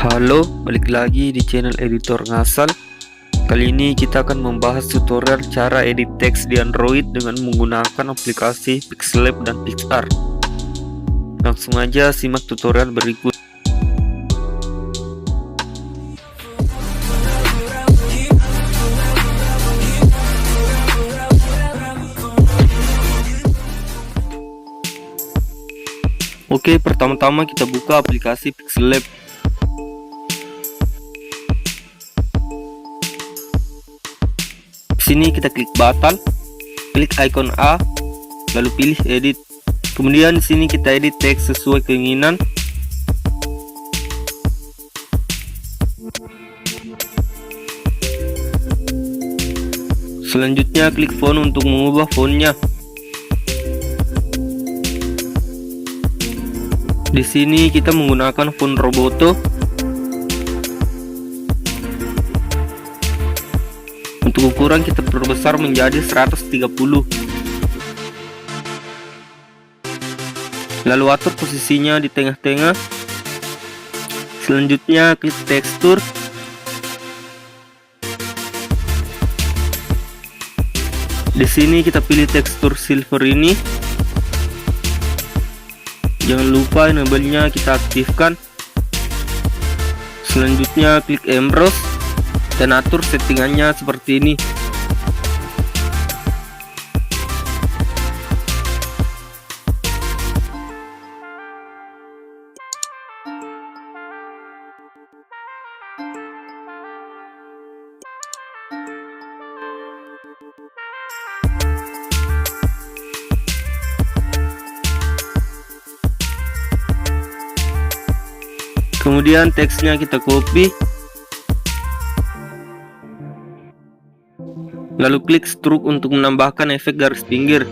Halo, balik lagi di channel editor ngasal. Kali ini kita akan membahas tutorial cara edit teks di Android dengan menggunakan aplikasi Pixlab dan PicsArt. Langsung aja simak tutorial berikut. Oke, pertama-tama kita buka aplikasi Pixlab. Sini kita klik button, klik icon A, lalu pilih edit. Kemudian di sini kita edit teks sesuai keinginan. Selanjutnya klik font untuk mengubah fontnya. Di sini kita menggunakan font Roboto. Untuk ukuran kita perbesar menjadi 130. Lalu atur posisinya di tengah-tengah. Selanjutnya klik tekstur. Di sini kita pilih tekstur silver ini. Jangan lupa enable-nya kita aktifkan. Selanjutnya klik emboss dan atur settingannya seperti ini. Kemudian teksnya kita copy, lalu klik stroke untuk menambahkan efek garis pinggir.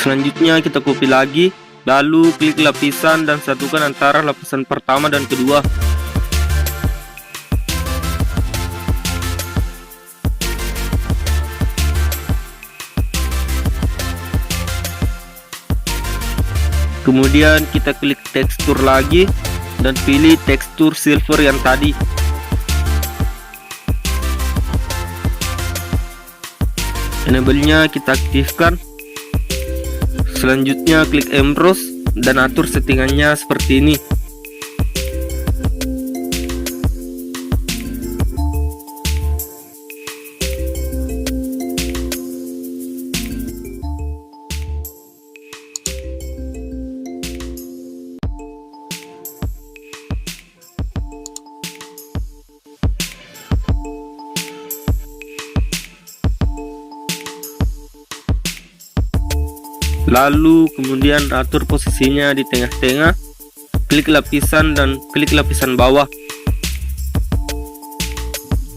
Selanjutnya kita copy lagi, lalu klik lapisan dan satukan antara lapisan pertama dan kedua. Kemudian kita klik tekstur lagi dan pilih tekstur silver yang tadi. Enable-nya kita aktifkan. Selanjutnya klik emboss dan atur settingannya seperti ini. Lalu kemudian atur posisinya di tengah-tengah, klik lapisan dan klik lapisan bawah.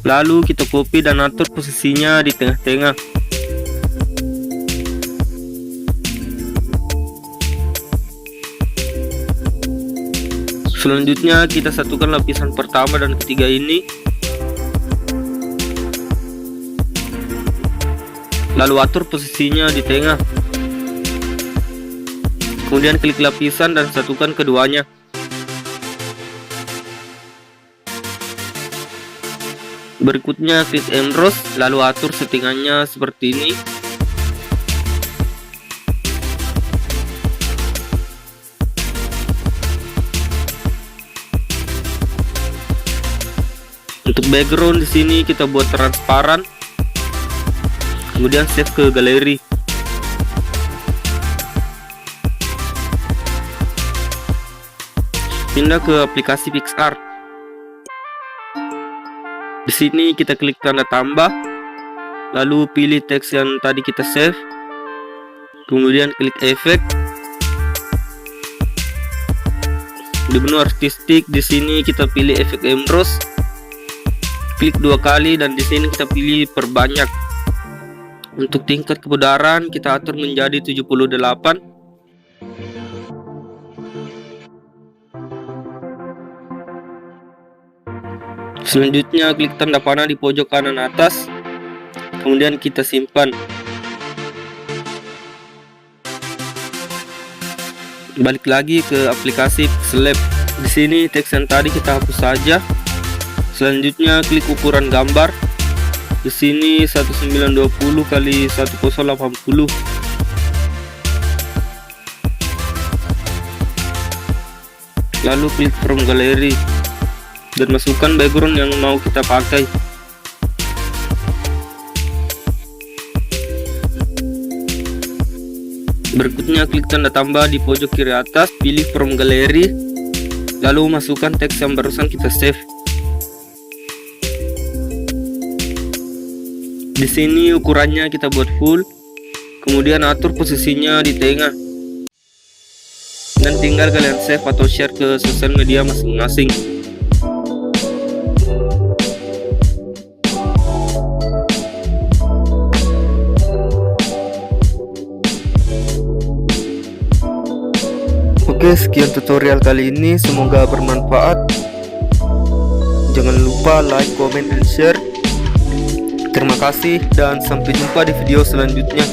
Lalu kita copy dan atur posisinya di tengah-tengah. Selanjutnya kita satukan lapisan pertama dan ketiga ini. Lalu atur posisinya di tengah. Kemudian klik lapisan dan satukan keduanya. Berikutnya klik emboss, lalu atur settingannya seperti ini. Untuk background di sini kita buat transparan. Kemudian save ke galeri. Pindah ke aplikasi PicsArt. Di sini kita klik tanda tambah, lalu pilih teks yang tadi kita save. Kemudian klik efek. Di menu artistik di sini kita pilih efek emboss. Klik 2 kali dan di sini kita pilih perbanyak. Untuk tingkat kebenaran kita atur menjadi 78. Selanjutnya klik tanda panah di pojok kanan atas. kemudian kita simpan. Balik lagi ke aplikasi Pixellab. Di sini teks yang tadi kita hapus saja. Selanjutnya klik ukuran gambar. Di sini 1920 x 1080. Lalu klik from gallery dan masukkan background yang mau kita pakai. Berikutnya klik tanda tambah di pojok kiri atas, pilih from gallery, lalu masukkan teks yang barusan kita save. Di sini ukurannya kita buat full, kemudian atur posisinya di tengah, dan tinggal kalian save atau share ke sosial media masing-masing. Oke, sekian tutorial kali ini, semoga bermanfaat. Jangan lupa like, comment, dan share. Terima kasih dan sampai jumpa di video selanjutnya.